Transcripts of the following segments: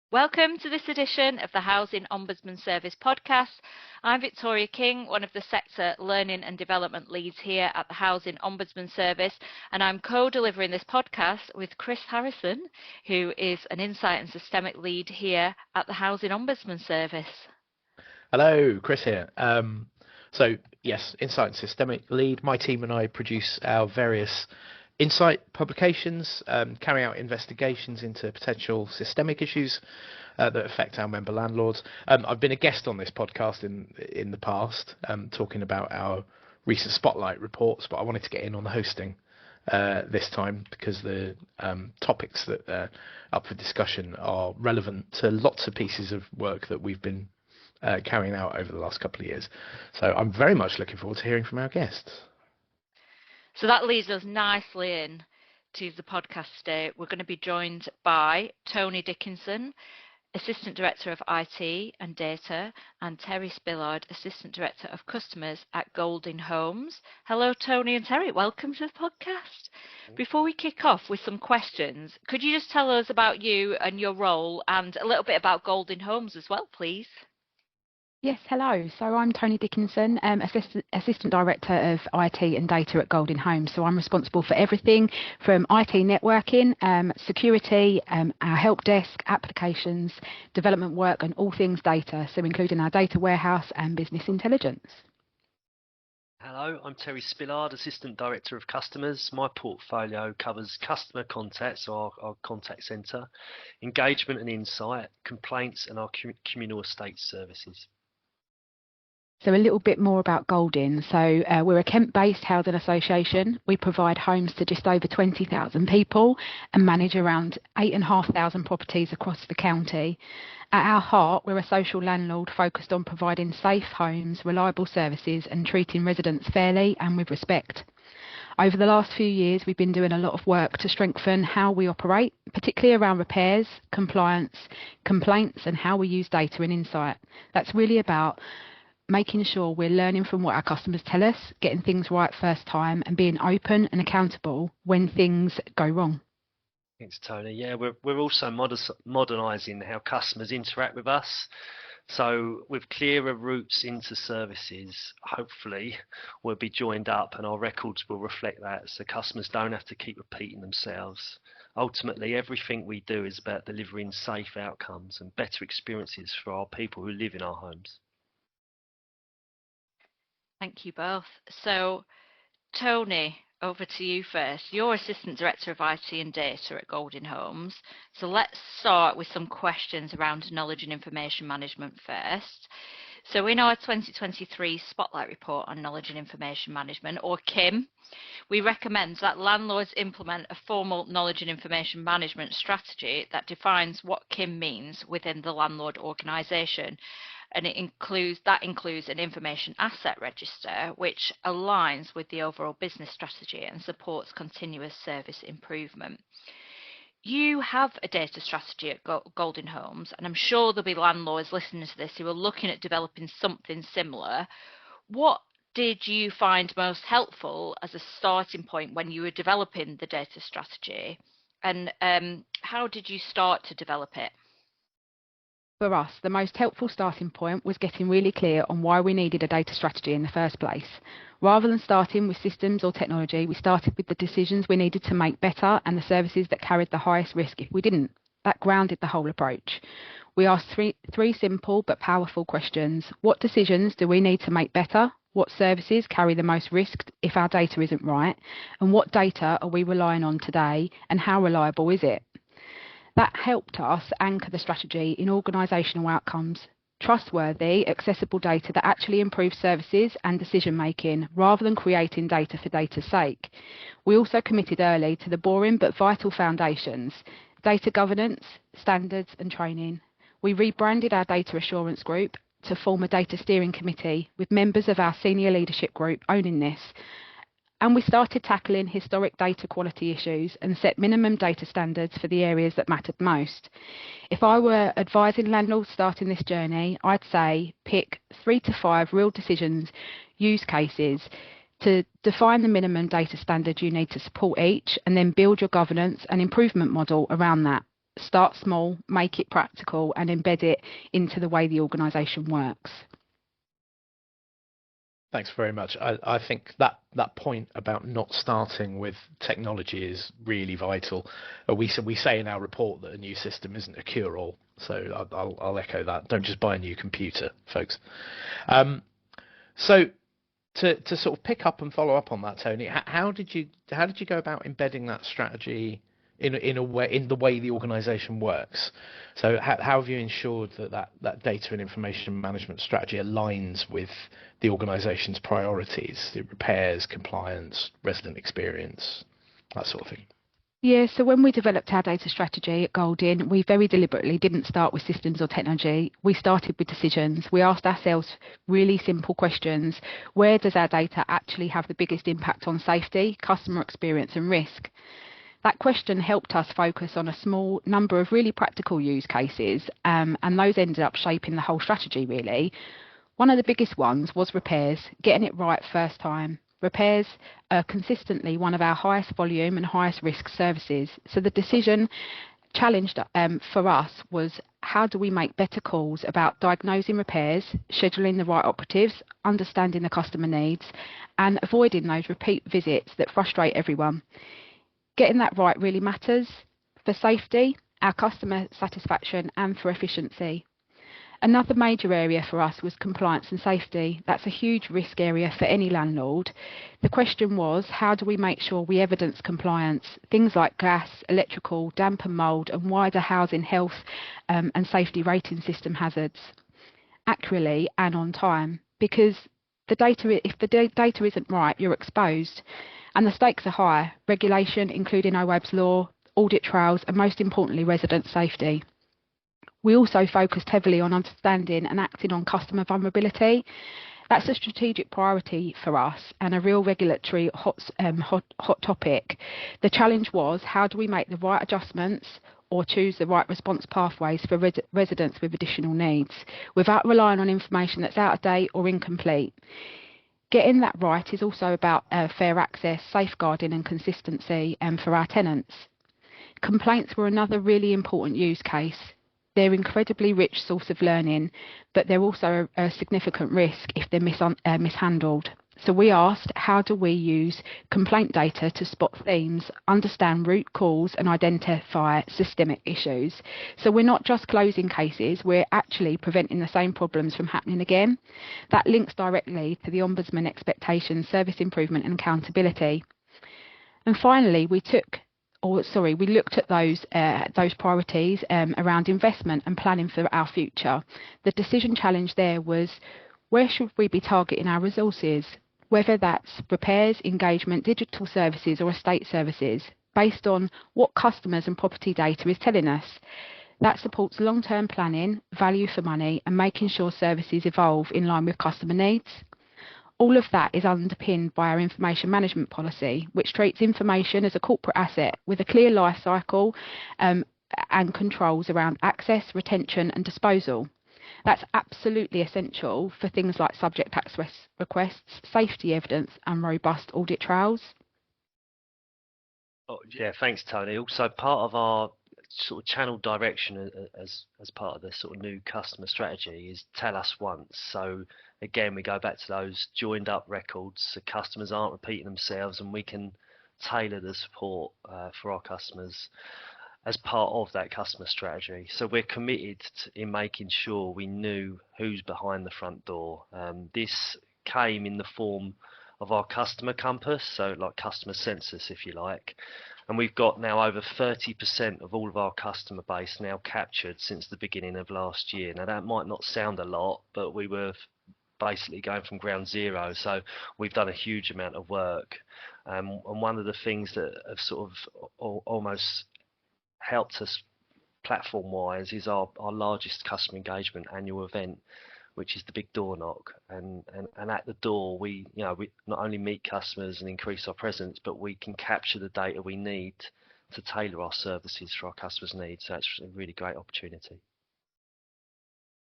Welcome to this edition of the Housing Ombudsman Service podcast. I'm Victoria King, one of the sector learning and development leads here at the Housing Ombudsman Service, and I'm co-delivering this podcast with Chris Harrison, who is an insight and systemic lead here at the Housing Ombudsman Service. Hello, Chris here. Yes, Insight and Systemic Lead. My team and I produce our various insight publications, carry out investigations into potential systemic issues that affect our member landlords. I've been a guest on this podcast in the past, talking about our recent spotlight reports, but I wanted to get in on the hosting this time because the topics that are up for discussion are relevant to lots of pieces of work that we've been carrying out over the last couple of years. So I'm very much looking forward to hearing from our guests. So that leads us nicely in to the podcast today. We're going to be joined by Tony Dickinson, Assistant Director of IT and Data, and Terry Spillard, Assistant Director of Customers at Golding Homes. Hello, Tony and Terry. Welcome to the podcast. Before we kick off with some questions, could you just tell us about you and your role and a little bit about Golding Homes as well, please? Yes, hello. So I'm Tony Dickinson, Assistant Director of IT and Data at Golding Homes. So I'm responsible for everything from IT networking, security, our help desk, applications, development work and all things data, so including our data warehouse and business intelligence. Hello, I'm Terry Spillard, Assistant Director of Customers. My portfolio covers customer contact, so our contact centre, engagement and insight, complaints and our communal estate services. So a little bit more about Golding. So we're a Kent-based housing association. We provide homes to just over 20,000 people and manage around 8,500 properties across the county. At our heart, we're a social landlord focused on providing safe homes, reliable services and treating residents fairly and with respect. Over the last few years, we've been doing a lot of work to strengthen how we operate, particularly around repairs, compliance, complaints and how we use data and insight. That's really about making sure we're learning from what our customers tell us, getting things right first time and being open and accountable when things go wrong. Thanks, Tony. Yeah, we're also modernising how customers interact with us. So with clearer routes into services, hopefully we'll be joined up and our records will reflect that so customers don't have to keep repeating themselves. Ultimately, everything we do is about delivering safe outcomes and better experiences for our people who live in our homes. Thank you both. So, Tony, over to you first. You're Assistant Director of IT and Data at Golding Homes. So let's start with some questions around knowledge and information management first. So in our 2023 Spotlight Report on Knowledge and Information Management, or KIM, we recommend that landlords implement a formal knowledge and information management strategy that defines what KIM means within the landlord organisation. And that includes an information asset register, which aligns with the overall business strategy and supports continuous service improvement. You have a data strategy at Golding Homes, and I'm sure there'll be landlords listening to this who are looking at developing something similar. What did you find most helpful as a starting point when you were developing the data strategy, and how did you start to develop it? For us, the most helpful starting point was getting really clear on why we needed a data strategy in the first place. Rather than starting with systems or technology, we started with the decisions we needed to make better and the services that carried the highest risk if we didn't. That grounded the whole approach. We asked three simple but powerful questions. What decisions do we need to make better? What services carry the most risk if our data isn't right? And what data are we relying on today and how reliable is it? That helped us anchor the strategy in organisational outcomes, trustworthy, accessible data that actually improves services and decision making, rather than creating data for data's sake. We also committed early to the boring but vital foundations: data governance, standards and training. We rebranded our data assurance group to form a data steering committee with members of our senior leadership group owning this. And we started tackling historic data quality issues and set minimum data standards for the areas that mattered most. If I were advising landlords starting this journey, I'd say pick 3 to 5 real decisions, use cases, to define the minimum data standard you need to support each, and then build your governance and improvement model around that. start small, make it practical, and embed it into the way the organisation works. Thanks very much. I think that point about not starting with technology is really vital. We say in our report that a new system isn't a cure-all, so I'll echo that. Don't just buy a new computer, folks. So to sort of pick up and follow up on that, Tony, how did you go about embedding that strategy in the way the organisation works? So how have you ensured that data and information management strategy aligns with the organisation's priorities, the repairs, compliance, resident experience, that sort of thing? Yeah, so when we developed our data strategy at Goldin, we very deliberately didn't start with systems or technology. We started with decisions. We asked ourselves really simple questions. Where does our data actually have the biggest impact on safety, customer experience and risk? That question helped us focus on a small number of really practical use cases, and those ended up shaping the whole strategy, really. One of the biggest ones was repairs, getting it right first time. Repairs are consistently one of our highest volume and highest risk services. So the decision challenged for us was, how do we make better calls about diagnosing repairs, scheduling the right operatives, understanding the customer needs, and avoiding those repeat visits that frustrate everyone. Getting that right really matters for safety, our customer satisfaction, and for efficiency. Another major area for us was compliance and safety. That's a huge risk area for any landlord. The question was, how do we make sure we evidence compliance? Things like gas, electrical, damp and mould, and wider housing health and safety rating system hazards accurately and on time. Because if the data isn't right, you're exposed. And the stakes are high: regulation, including Awaab's law, audit trails, and most importantly, resident safety. We also focused heavily on understanding and acting on customer vulnerability. That's a strategic priority for us and a real regulatory hot topic. The challenge was, how do we make the right adjustments or choose the right response pathways for residents with additional needs without relying on information that's out of date or incomplete? Getting that right is also about fair access, safeguarding and consistency for our tenants. Complaints were another really important use case. They're an incredibly rich source of learning, but they're also a significant risk if they're mishandled. So we asked, how do we use complaint data to spot themes, understand root cause and identify systemic issues? So we're not just closing cases, we're actually preventing the same problems from happening again. That links directly to the Ombudsman expectations, service improvement and accountability. And finally, we looked at those priorities around investment and planning for our future. The decision challenge there was, where should we be targeting our resources? Whether that's repairs, engagement, digital services or estate services, based on what customers and property data is telling us. That supports long-term planning, value for money and making sure services evolve in line with customer needs. All of that is underpinned by our information management policy, which treats information as a corporate asset with a clear life cycle and controls around access, retention and disposal. That's absolutely essential for things like subject access requests, safety evidence and robust audit trails. Oh, yeah, thanks, Tony. Also, part of our sort of channel direction as part of the sort of new customer strategy is tell us once. So again, we go back to those joined up records so customers aren't repeating themselves, and we can tailor the support for our customers as part of that customer strategy. So we're committed in making sure we knew who's behind the front door. This came in the form of our customer compass, so like customer census, if you like. And we've got now over 30% of all of our customer base now captured since the beginning of last year. Now that might not sound a lot, but we were basically going from ground zero, so we've done a huge amount of work. And one of the things that have sort of almost helped us platform wise is our largest customer engagement annual event, which is the big door knock. And at the door we not only meet customers and increase our presence, but we can capture the data we need to tailor our services for our customers' needs. So it's a really great opportunity.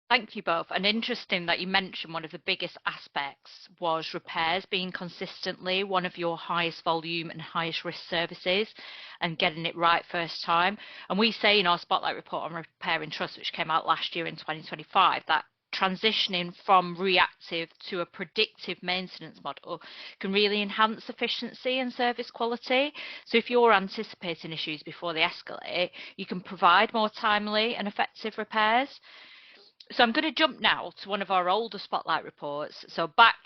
Thank you both. And interesting that you mentioned one of the biggest aspects was repairs being consistently one of your highest volume and highest risk services and getting it right first time. And we say in our Spotlight report on Repair and Trust, which came out last year in 2025, that transitioning from reactive to a predictive maintenance model can really enhance efficiency and service quality. So if you're anticipating issues before they escalate, you can provide more timely and effective repairs. So I'm going to jump now to one of our older Spotlight reports. So back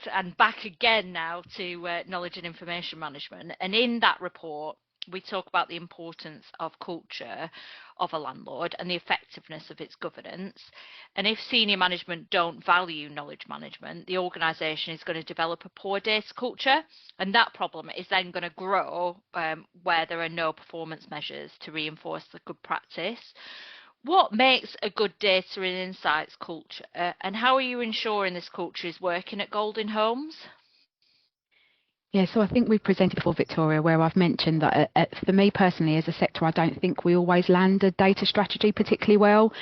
again now to knowledge and information management. And in that report, we talk about the importance of culture of a landlord and the effectiveness of its governance. And if senior management don't value knowledge management, the organisation is going to develop a poor data culture, and that problem is then going to grow where there are no performance measures to reinforce the good practice. What makes a good data and insights culture, and how are you ensuring this culture is working at Golden Homes? Yeah, so I think we've presented before, Victoria, where I've mentioned that for me personally, as a sector, I don't think we always land a data strategy particularly well.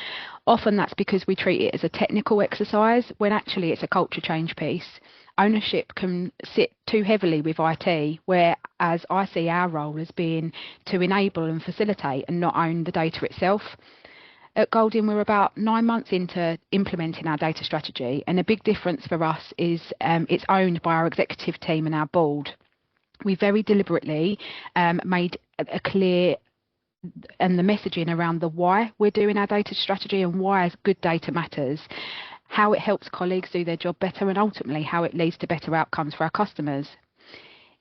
Often that's because we treat it as a technical exercise when actually it's a culture change piece. Ownership can sit too heavily with IT, whereas I see our role as being to enable and facilitate and not own the data itself. At Goldin, we're about 9 months into implementing our data strategy, and a big difference for us is it's owned by our executive team and our board. We very deliberately made a clear and the messaging around the why we're doing our data strategy and why good data matters, how it helps colleagues do their job better, and ultimately how it leads to better outcomes for our customers.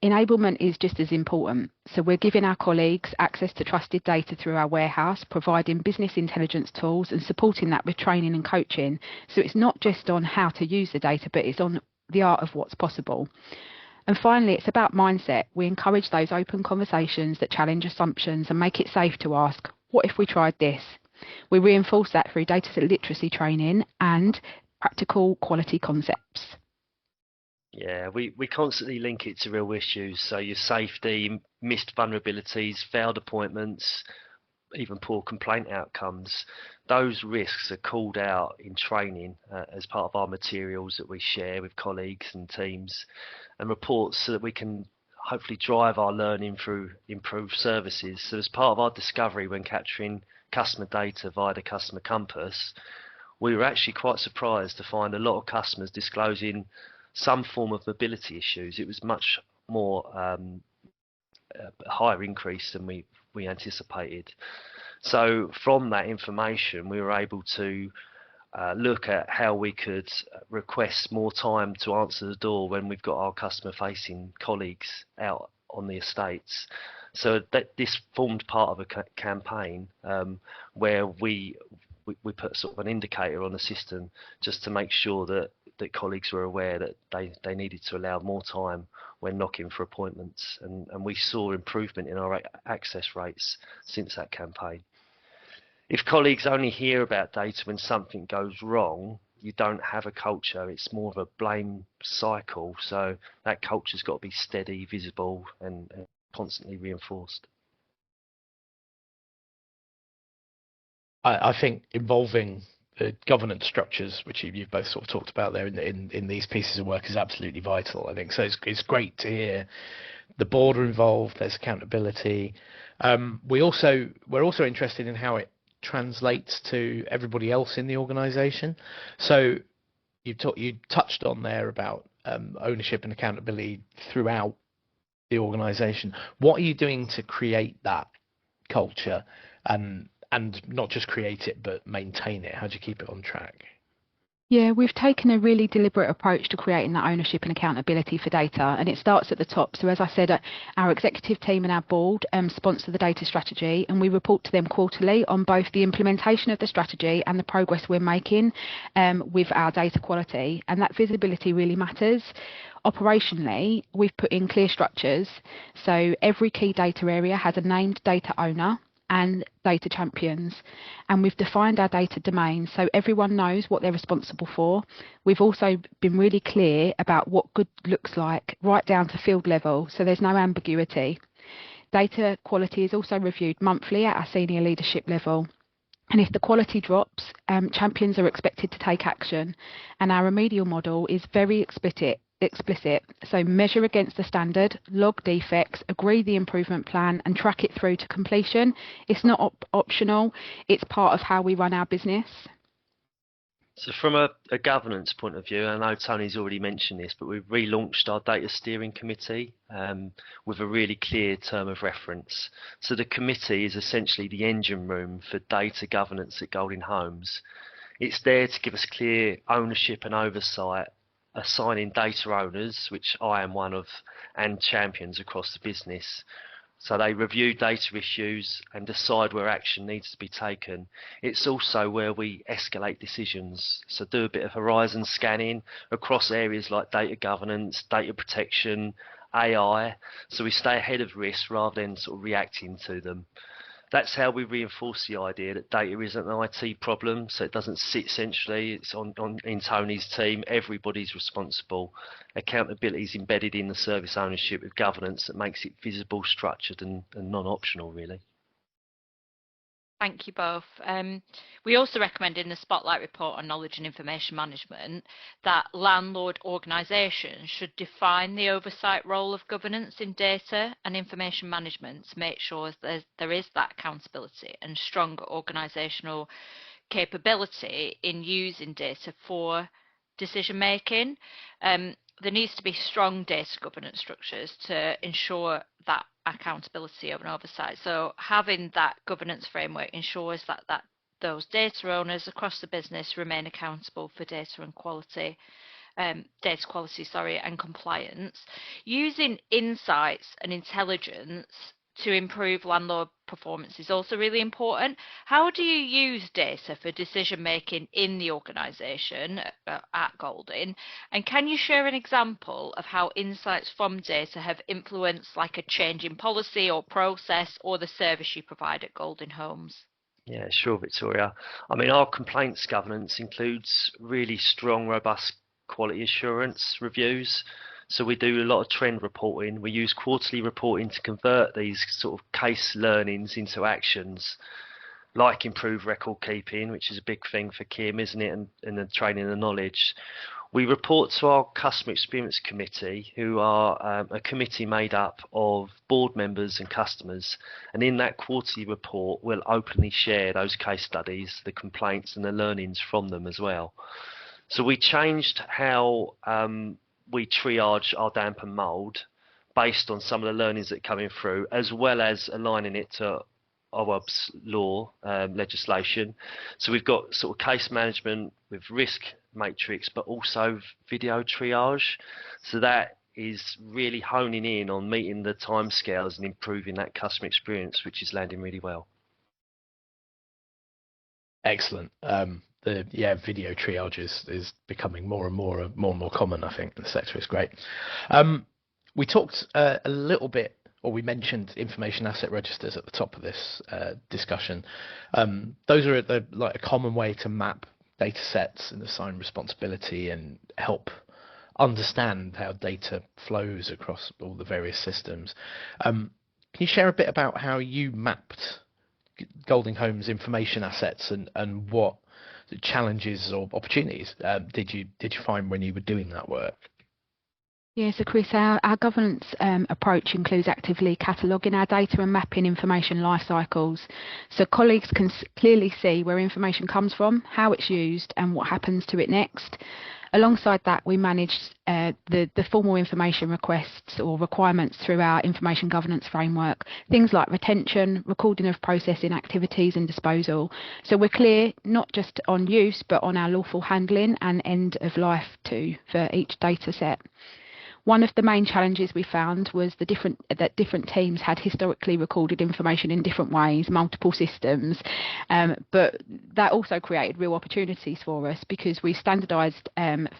Enablement is just as important. So we're giving our colleagues access to trusted data through our warehouse, providing business intelligence tools and supporting that with training and coaching. So it's not just on how to use the data, but it's on the art of what's possible. And finally, it's about mindset. We encourage those open conversations that challenge assumptions and make it safe to ask, what if we tried this? We reinforce that through data literacy training and practical quality concepts. Yeah, we constantly link it to real issues. So your safety, missed vulnerabilities, failed appointments, even poor complaint outcomes. Those risks are called out in training as part of our materials that we share with colleagues and teams and reports so that we can hopefully drive our learning through improved services. So as part of our discovery when capturing customer data via the customer compass, we were actually quite surprised to find a lot of customers disclosing some form of mobility issues. It was much more a higher increase than we anticipated. So from that information, we were able to look at how we could request more time to answer the door when we've got our customer-facing colleagues out on the estates. So that this formed part of a campaign where we put sort of an indicator on the system just to make sure that colleagues were aware that they needed to allow more time when knocking for appointments, and we saw improvement in our access rates since that campaign. If colleagues only hear about data when something goes wrong, you don't have a culture. It's more of a blame cycle. So that culture's got to be steady, visible, and constantly reinforced. I think involving the governance structures, which you've both sort of talked about there in these pieces of work, is absolutely vital. I think so. It's great to hear the board are involved. There's accountability. We're also interested in how it translates to everybody else in the organisation. So you touched on there about ownership and accountability throughout the organisation. What are you doing to create that culture and not just create it but maintain it? How do you keep it on track? Yeah, we've taken a really deliberate approach to creating that ownership and accountability for data, and it starts at the top. So as I said, our executive team and our board sponsor the data strategy, and we report to them quarterly on both the implementation of the strategy and the progress we're making with our data quality, and that visibility really matters. Operationally, we've put in clear structures, so every key data area has a named data owner and data champions, and we've defined our data domains so everyone knows what they're responsible for. We've also been really clear about what good looks like right down to field level, so there's no ambiguity. Data quality is also reviewed monthly at our senior leadership level. And if the quality drops, champions are expected to take action. And our remedial model is very explicit. So measure against the standard, log defects, agree the improvement plan, and track it through to completion. It's not optional. It's part of how we run our business. So from a governance point of view, I know Tony's already mentioned this, but we've relaunched our data steering committee with a really clear term of reference. So the committee is essentially the engine room for data governance at Golden Homes. It's there to give us clear ownership and oversight, assigning data owners, which I am one of, and champions across the business. So they review data issues and decide where action needs to be taken. It's also where we escalate decisions. So do a bit of horizon scanning across areas like data governance, data protection, AI. So we stay ahead of risks rather than sort of reacting to them. That's how we reinforce the idea that data isn't an IT problem, so it doesn't sit centrally. It's in Tony's team. Everybody's responsible. Accountability is embedded in the service ownership with governance that makes it visible, structured, and non-optional, really. Thank you both. We also recommend in the Spotlight report on knowledge and information management that landlord organisations should define the oversight role of governance in data and information management to make sure there is that accountability and strong organisational capability in using data for decision making. There needs to be strong data governance structures to ensure that accountability and oversight. So having that governance framework ensures that those data owners across the business remain accountable for data and quality. Data quality, and compliance. Using insights and intelligence to improve landlord performance is also really important. How do you use data for decision making in the organisation at Golding? And can you share an example of how insights from data have influenced like a change in policy or process or the service you provide at Golding Homes? Yeah, sure, Victoria. I mean, our complaints governance includes really strong, robust quality assurance reviews. So we do a lot of trend reporting. We use quarterly reporting to convert these sort of case learnings into actions, like improved record keeping, which is a big thing for Kim, isn't it? And the training and knowledge. We report to our customer experience committee, who are a committee made up of board members and customers. And in that quarterly report, we'll openly share those case studies, the complaints and the learnings from them as well. So we changed how we triage our damp and mould based on some of the learnings that are coming through, as well as aligning it to Awaab's law legislation. So we've got sort of case management with risk matrix, but also video triage. So that is really honing in on meeting the timescales and improving that customer experience, which is landing really well. Excellent. Video triage is becoming more and more common, I think, in the sector. Is great. We talked a little bit, or we mentioned information asset registers at the top of this discussion. Those are like a common way to map data sets and assign responsibility and help understand how data flows across all the various systems. Can you share a bit about how you mapped Golding Homes information assets and what challenges or opportunities did you find when you were doing that work? Yeah, so Chris, our governance approach includes actively cataloguing our data and mapping information life cycles, so colleagues can clearly see where information comes from, how it's used, and what happens to it next. Alongside that, we manage the formal information requests or requirements through our information governance framework, things like retention, recording of processing activities and disposal. So we're clear not just on use, but on our lawful handling and end of life too for each data set. One of the main challenges we found was that different teams had historically recorded information in different ways, multiple systems, but that also created real opportunities for us because we standardised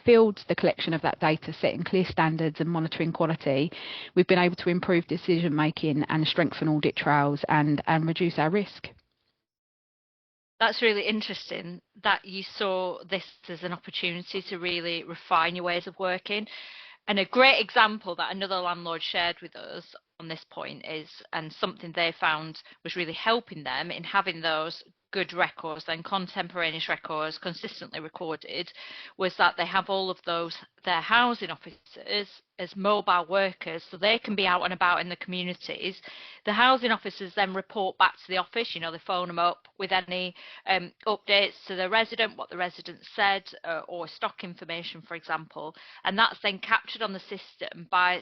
fields, the collection of that data, setting clear standards and monitoring quality. We've been able to improve decision making and strengthen audit trails and reduce our risk. That's really interesting that you saw this as an opportunity to really refine your ways of working. And a great example that another landlord shared with us on this point is, and something they found was really helping them in having those good records, then contemporaneous records consistently recorded, was that they have all of their housing officers as mobile workers, so they can be out and about in the communities. The housing officers then report back to the office, they phone them up with any updates to the resident, what the resident said, or stock information, for example, and that's then captured on the system by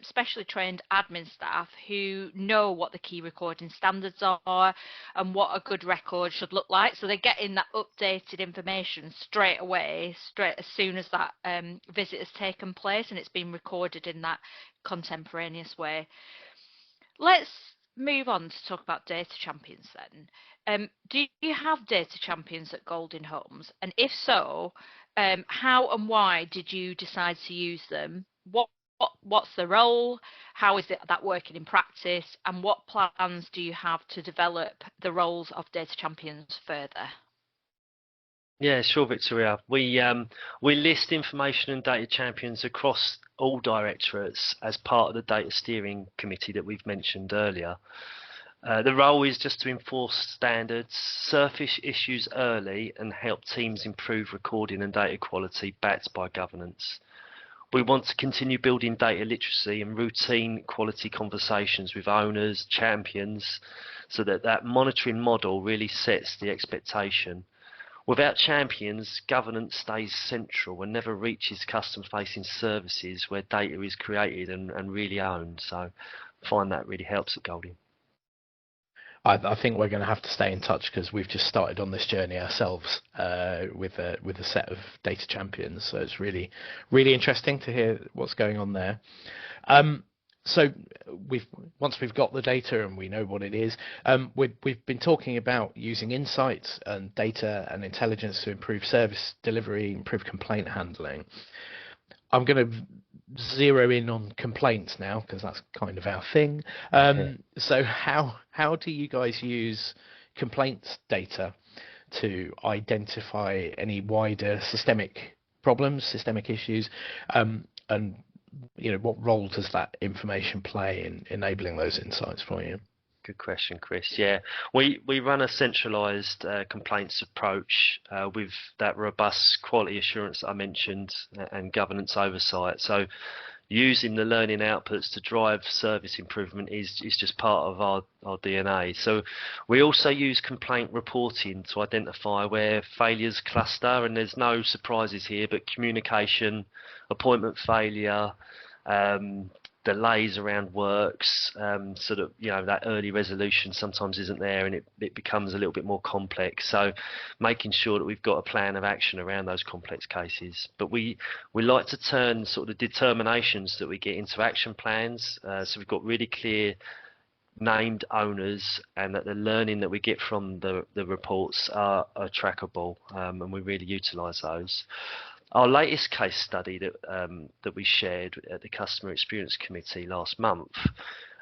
specially trained admin staff who know what the key recording standards are and what a good record should look like. So they're getting that updated information straight away, straight as soon as that visit has taken place, and it's been recorded in that contemporaneous way. Let's move on to talk about data champions then. Do you have data champions at Golding Homes? And if so, how and why did you decide to use them? What's the role? How is that working in practice? And what plans do you have to develop the roles of data champions further? Yeah, sure, Victoria. We list information and data champions across all directorates as part of the data steering committee that we've mentioned earlier. The role is just to enforce standards, surface issues early, and help teams improve recording and data quality backed by governance. We want to continue building data literacy and routine quality conversations with owners, champions, so that monitoring model really sets the expectation. Without champions, governance stays central and never reaches customer-facing services where data is created and really owned. So I find that really helps at Golding. I think we're going to have to stay in touch because we've just started on this journey ourselves with a set of data champions. So it's really, really interesting to hear what's going on there. So once we've got the data and we know what it is, we've been talking about using insights and data and intelligence to improve service delivery, improve complaint handling. I'm going to zero in on complaints now because that's kind of our thing. So how do you guys use complaints data to identify any wider systemic problems, systemic issues, and what role does that information play in enabling those insights for you? Good question, Chris. Yeah, we run a centralised complaints approach with that robust quality assurance that I mentioned and governance oversight. So using the learning outputs to drive service improvement is just part of our DNA. So we also use complaint reporting to identify where failures cluster, and there's no surprises here, but communication, appointment failure, delays around works, that early resolution sometimes isn't there, and it becomes a little bit more complex. So making sure that we've got a plan of action around those complex cases. But we like to turn sort of the determinations that we get into action plans. So we've got really clear named owners, and that the learning that we get from the reports are trackable, and we really utilise those. Our latest case study that we shared at the Customer Experience Committee last month,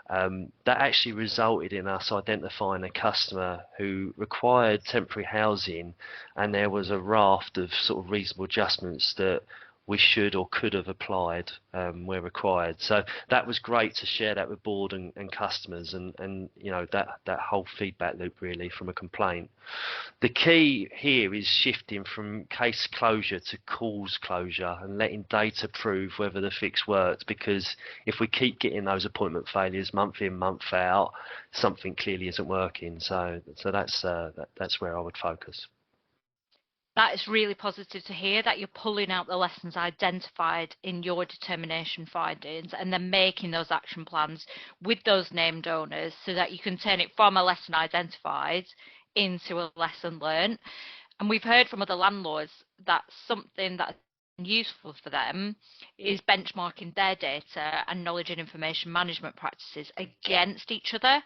that actually resulted in us identifying a customer who required temporary housing, and there was a raft of sort of reasonable adjustments that we should or could have applied where required. So that was great to share that with board and customers, and that whole feedback loop really from a complaint. The key here is shifting from case closure to cause closure and letting data prove whether the fix worked, because if we keep getting those appointment failures month in, month out, something clearly isn't working. So that's where I would focus. That is really positive to hear, that you're pulling out the lessons identified in your determination findings and then making those action plans with those named owners so that you can turn it from a lesson identified into a lesson learned. And we've heard from other landlords that something that's useful for them is benchmarking their data and knowledge and information management practices against each other.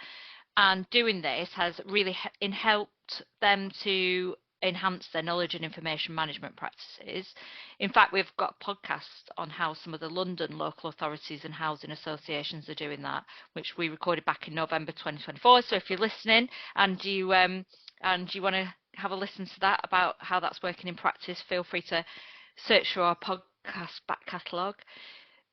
And doing this has really helped them to enhance their knowledge and information management practices. In fact, we've got a podcast on how some of the London local authorities and housing associations are doing that, which we recorded back in November 2024. So if you're listening and you want to have a listen to that about how that's working in practice, feel free to search for our podcast back catalogue.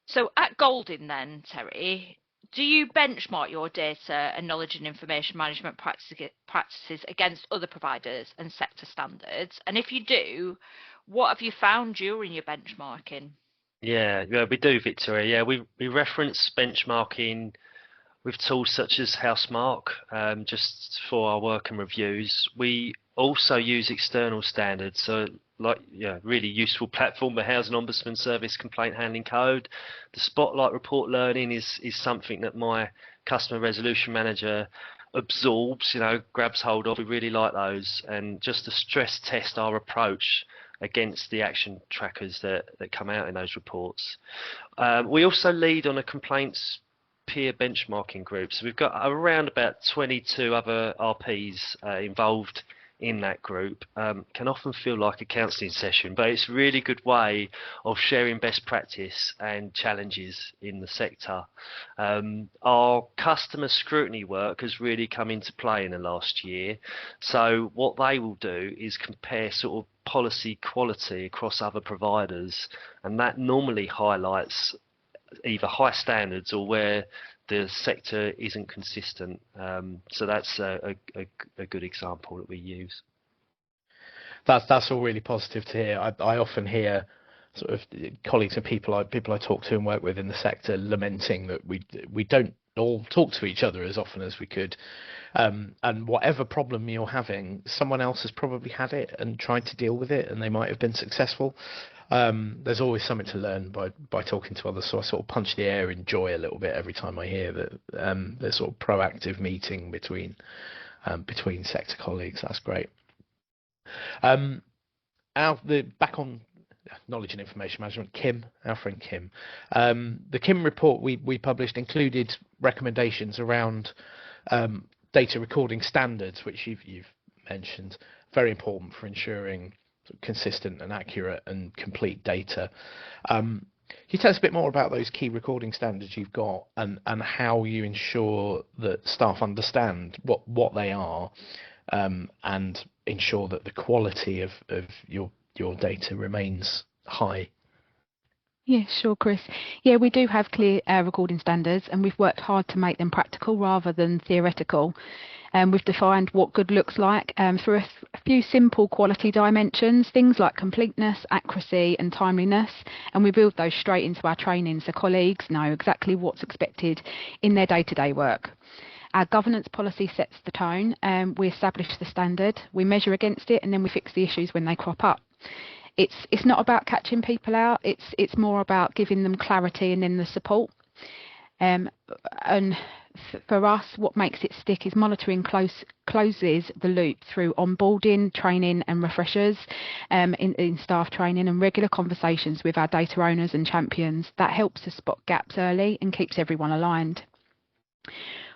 So at Golding then, Terry, do you benchmark your data and knowledge and information management practices against other providers and sector standards? And if you do, what have you found during your benchmarking? Yeah, we do, Victoria. Yeah, we reference benchmarking with tools such as Housemark, just for our work and reviews. We also use external standards, so like really useful platform, the Housing Ombudsman Service Complaint Handling Code. The Spotlight Report Learning is something that my customer resolution manager absorbs, grabs hold of. We really like those, and just to stress test our approach against the action trackers that come out in those reports. We also lead on a complaints peer benchmarking group. So we've got around about 22 other RPs involved in that group. Can often feel like a counselling session, but it's a really good way of sharing best practice and challenges in the sector. Our customer scrutiny work has really come into play in the last year. So what they will do is compare sort of policy quality across other providers, and that normally highlights either high standards or where the sector isn't consistent. So that's a good example that we use. That's all really positive to hear. I often hear sort of colleagues and people I talk to and work with in the sector lamenting that we don't all talk to each other as often as we could. And whatever problem you're having, someone else has probably had it and tried to deal with it, and they might have been successful. There's always something to learn by talking to others, so I sort of punch the air in joy a little bit every time I hear that there's sort of proactive meeting between sector colleagues. That's great. Back on knowledge and information management, Kim, our friend Kim. The Kim report we published included recommendations around data recording standards, which you've mentioned, very important for ensuring consistent and accurate and complete data. Can you tell us a bit more about those key recording standards you've got and how you ensure that staff understand what they are, and ensure that the quality of your data remains high? Yeah, sure, Chris. Yeah, we do have clear recording standards, and we've worked hard to make them practical rather than theoretical. We've defined what good looks like through a few simple quality dimensions, things like completeness, accuracy and timeliness, and we build those straight into our training so colleagues know exactly what's expected in their day-to-day work. Our governance policy sets the tone, we establish the standard, we measure against it, and then we fix the issues when they crop up. It's not about catching people out, it's more about giving them clarity and then the support. And for us, what makes it stick is monitoring closes the loop through onboarding, training and refreshers, in staff training and regular conversations with our data owners and champions. That helps us spot gaps early and keeps everyone aligned.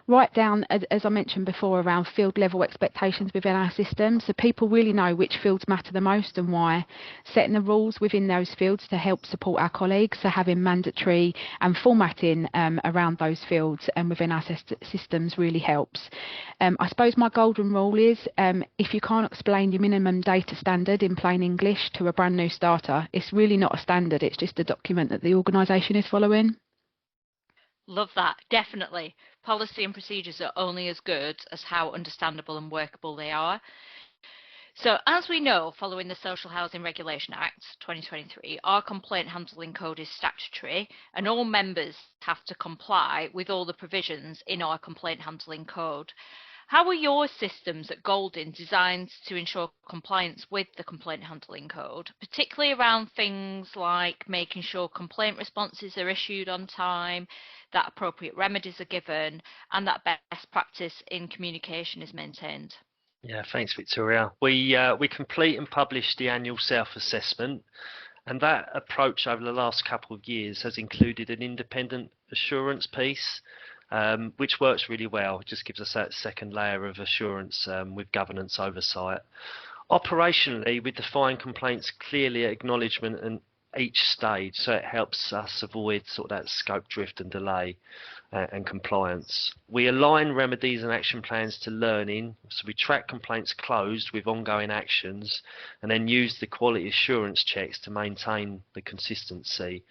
Right down, as I mentioned before, around field level expectations within our system, so people really know which fields matter the most and why. Setting the rules within those fields to help support our colleagues, so having mandatory and formatting around those fields and within our systems really helps. I suppose my golden rule is if you can't explain your minimum data standard in plain English to a brand new starter, it's really not a standard, it's just a document that the organisation is following. Love that, definitely. Policy and procedures are only as good as how understandable and workable they are. So as we know, following the Social Housing Regulation Act 2023, our complaint handling code is statutory and all members have to comply with all the provisions in our complaint handling code. How are your systems at Goldin designed to ensure compliance with the complaint handling code, particularly around things like making sure complaint responses are issued on time, that appropriate remedies are given, and that best practice in communication is maintained? Yeah, thanks, Victoria. We complete and publish the annual self-assessment, and that approach over the last couple of years has included an independent assurance piece, which works really well. It just gives us that second layer of assurance with governance oversight. Operationally, we define complaints clearly at acknowledgement and each stage, so it helps us avoid sort of that scope drift and delay and compliance. We align remedies and action plans to learning, so we track complaints closed with ongoing actions and then use the quality assurance checks to maintain the consistency.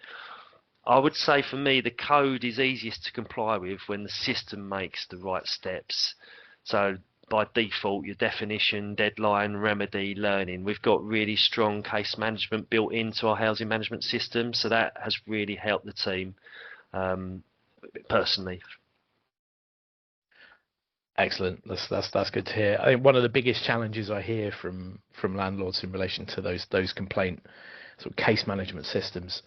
I would say for me, the code is easiest to comply with when the system makes the right steps. So by default, your definition, deadline, remedy, learning. We've got really strong case management built into our housing management system, so that has really helped the team personally. Excellent. That's good to hear. I think one of the biggest challenges I hear from landlords in relation to those complaint sort of case management systems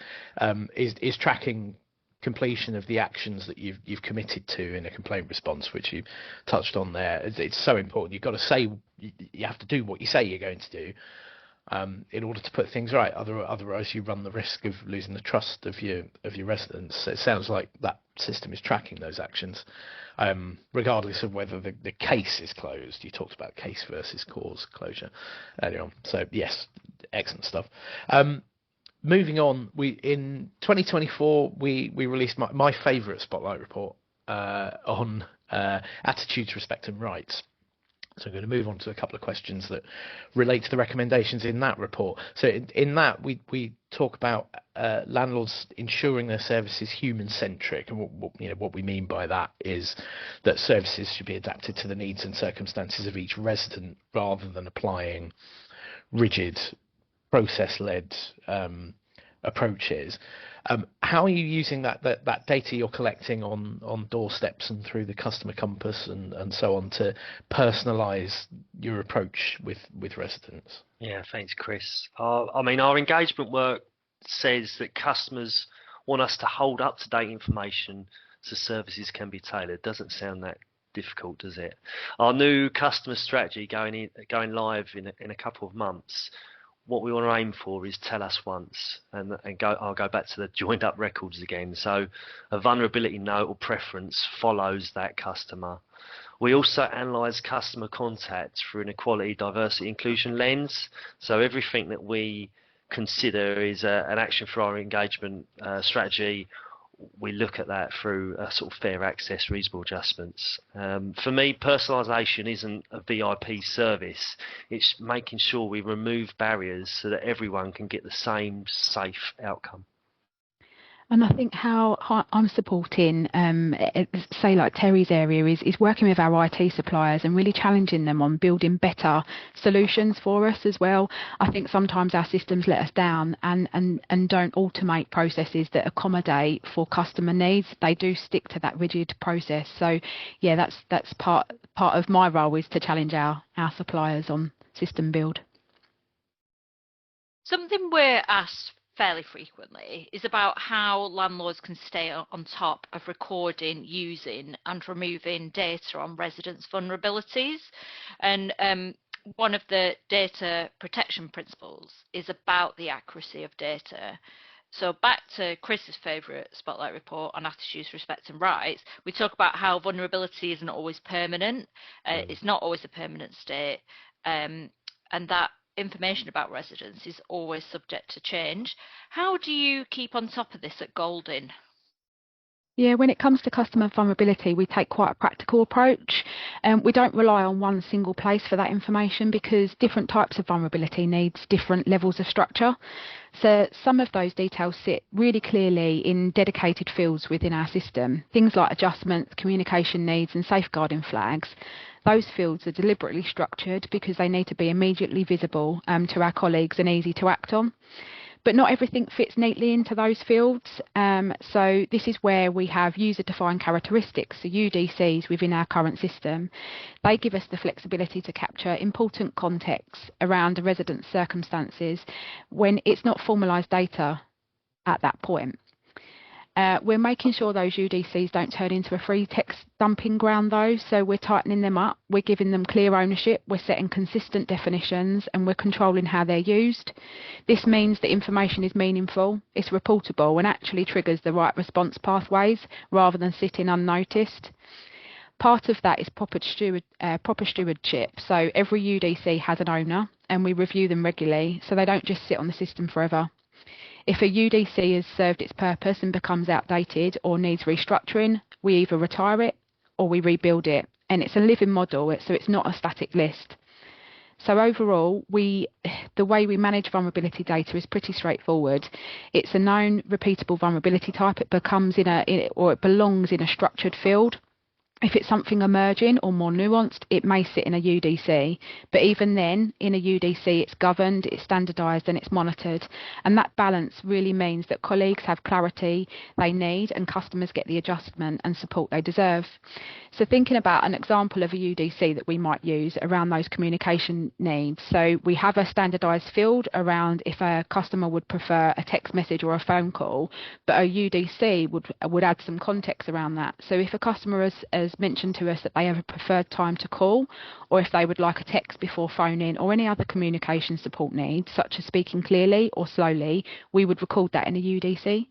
is tracking completion of the actions that you've committed to in a complaint response, which you touched on there. It's so important. You've got to say, you have to do what you say you're going to do in order to put things right. Otherwise, you run the risk of losing the trust of your residents. It sounds like that system is tracking those actions, regardless of whether the case is closed. You talked about case versus cause closure earlier on. So yes, excellent stuff. Moving on, in 2024 we released my favourite spotlight report on attitudes, respect, and rights. So I'm going to move on to a couple of questions that relate to the recommendations in that report. So in that, we talk about landlords ensuring their service is human-centric, and what we mean by that is that services should be adapted to the needs and circumstances of each resident, rather than applying rigid, process-led approaches. How are you using that data you're collecting on doorsteps and through the customer compass and so on to personalise your approach with residents? Yeah, thanks, Chris. I mean, our engagement work says that customers want us to hold up-to-date information so services can be tailored. Doesn't sound that difficult, does it? Our new customer strategy going live in a couple of months. What we want to aim for is tell us once, and I'll go back to the joined up records again. So a vulnerability note or preference follows that customer. We also analyse customer contact through an equality, diversity, inclusion lens. So everything that we consider is an action for our engagement strategy. We look at that through a sort of fair access, reasonable adjustments. For me, personalisation isn't a VIP service. It's making sure we remove barriers so that everyone can get the same safe outcome. And I think how I'm supporting, say like Terry's area, is working with our IT suppliers and really challenging them on building better solutions for us as well. I think sometimes our systems let us down and don't automate processes that accommodate for customer needs. They do stick to that rigid process. So yeah, that's part of my role, is to challenge our suppliers on system build. Something we're asked fairly frequently is about how landlords can stay on top of recording, using and removing data on residents' vulnerabilities. And one of the data protection principles is about the accuracy of data. So back to Chris's favourite spotlight report on attitudes, respect and rights, we talk about how vulnerability isn't always permanent. It's not always a permanent state, and that information about residents is always subject to change. How do you keep on top of this at Golding? Yeah, when it comes to customer vulnerability, we take quite a practical approach. We don't rely on one single place for that information, because different types of vulnerability needs different levels of structure. So some of those details sit really clearly in dedicated fields within our system. Things like adjustments, communication needs and safeguarding flags. Those fields are deliberately structured because they need to be immediately visible to our colleagues and easy to act on. But not everything fits neatly into those fields. So this is where we have user-defined characteristics, so UDCs, within our current system. They give us the flexibility to capture important context around a resident's circumstances when it's not formalised data at that point. We're making sure those UDCs don't turn into a free text dumping ground though, so we're tightening them up, we're giving them clear ownership, we're setting consistent definitions and we're controlling how they're used. This means that information is meaningful, it's reportable and actually triggers the right response pathways rather than sitting unnoticed. Part of that is proper stewardship, so every UDC has an owner and we review them regularly so they don't just sit on the system forever. If a UDC has served its purpose and becomes outdated or needs restructuring, we either retire it or we rebuild it. And it's a living model, so it's not a static list. So overall, the way we manage vulnerability data is pretty straightforward. It's a known repeatable vulnerability type. It belongs in a structured field. If it's something emerging or more nuanced, it may sit in a UDC. But even then, in a UDC, it's governed, it's standardised, and it's monitored. And that balance really means that colleagues have clarity they need and customers get the adjustment and support they deserve. So thinking about an example of a UDC that we might use around those communication needs. So we have a standardised field around if a customer would prefer a text message or a phone call, but a UDC would add some context around that. So if a customer has mentioned to us that they have a preferred time to call, or if they would like a text before phoning, or any other communication support needs, such as speaking clearly or slowly, we would record that in a UDC.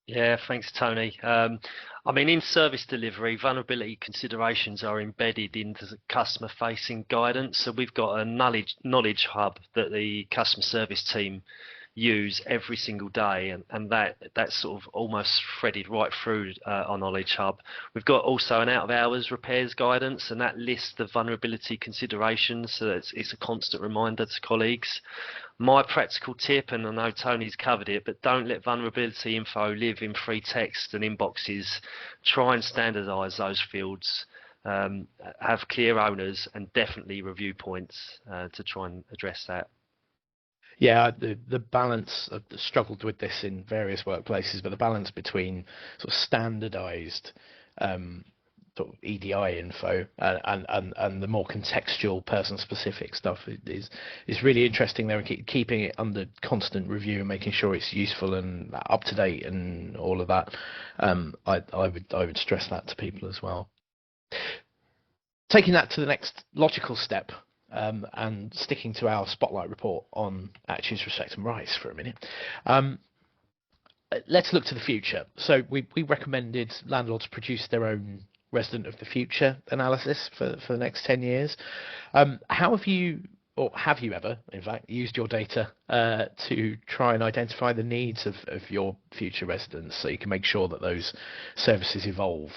Yeah, thanks, Tony. I mean, in service delivery, vulnerability considerations are embedded into the customer-facing guidance. So we've got a knowledge hub that the customer service team use every single day, and that's sort of almost threaded right through our knowledge hub. We've got also an out-of-hours repairs guidance, and that lists the vulnerability considerations, so it's a constant reminder to colleagues. My practical tip, and I know Tony's covered it, but don't let vulnerability info live in free text and inboxes. Try and standardise those fields, have clear owners, and definitely review points to try and address that. Yeah, the balance, I've struggled with this in various workplaces, but the balance between sort of standardised sort of EDI info and the more contextual, person-specific stuff is really interesting there, and keeping it under constant review and making sure it's useful and up to date and all of that. I would stress that to people as well. Taking that to the next logical step. And sticking to our spotlight report on attitudes, respect and rights for a minute, let's look to the future. So we recommended landlords produce their own resident of the future analysis for the next 10 years. How have you, or have you ever, in fact, used your data to try and identify the needs of your future residents, so you can make sure that those services evolve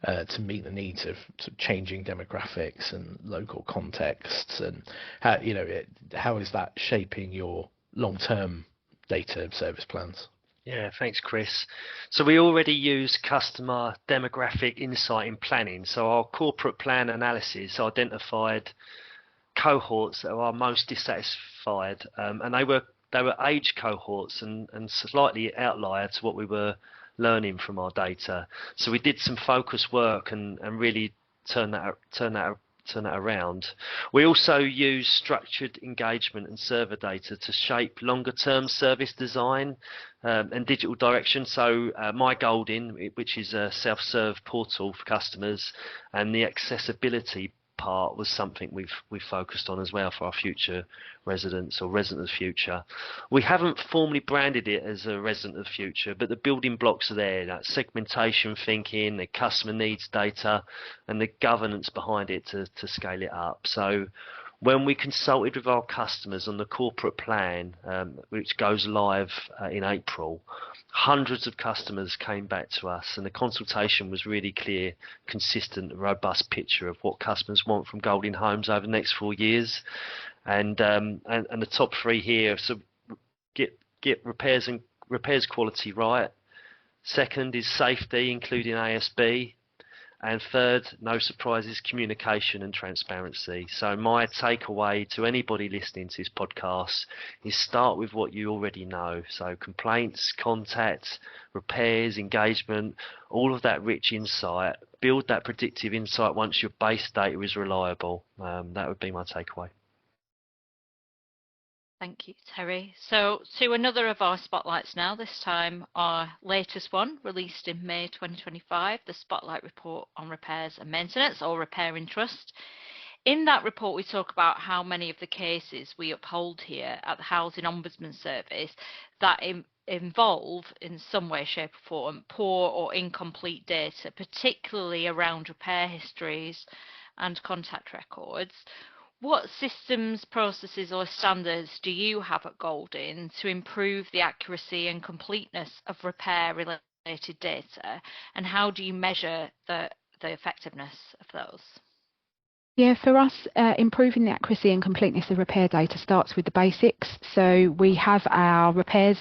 to meet the needs of changing demographics and local contexts, and how is that shaping your long-term data service plans? Yeah, thanks, Chris. So we already use customer demographic insight in planning. So our corporate plan analysis identified cohorts that are most dissatisfied, and they were age cohorts and slightly outlier to what we were learning from our data. So we did some focus work and really turn that around. We also use structured engagement and server data to shape longer term service design and digital direction. So My Goldin, which is a self-serve portal for customers, and the accessibility part was something we've focused on as well for our future residents or resident of the future. We haven't formally branded it as a resident of the future, but the building blocks are there, that segmentation thinking, the customer needs data, and the governance behind it to scale it up. So when we consulted with our customers on the corporate plan, which goes live in April, hundreds of customers came back to us, and the consultation was really clear, consistent, robust picture of what customers want from Goldin Homes over the next 4 years. And the top three here: so get repairs quality right. Second is safety, including ASB. And third, no surprises, communication and transparency. So my takeaway to anybody listening to this podcast is start with what you already know. So complaints, contacts, repairs, engagement, all of that rich insight. Build that predictive insight once your base data is reliable. That would be my takeaway. Thank you, Terry. So to another of our spotlights now, this time our latest one, released in May 2025, the Spotlight Report on Repairs and Maintenance, or Repairing Trust. In that report, we talk about how many of the cases we uphold here at the Housing Ombudsman Service that involve, in some way, shape or form, poor or incomplete data, particularly around repair histories and contact records. What systems, processes or standards do you have at Goldin to improve the accuracy and completeness of repair-related data, and how do you measure the effectiveness of those? Yeah, for us, improving the accuracy and completeness of repair data starts with the basics. So we have our repairs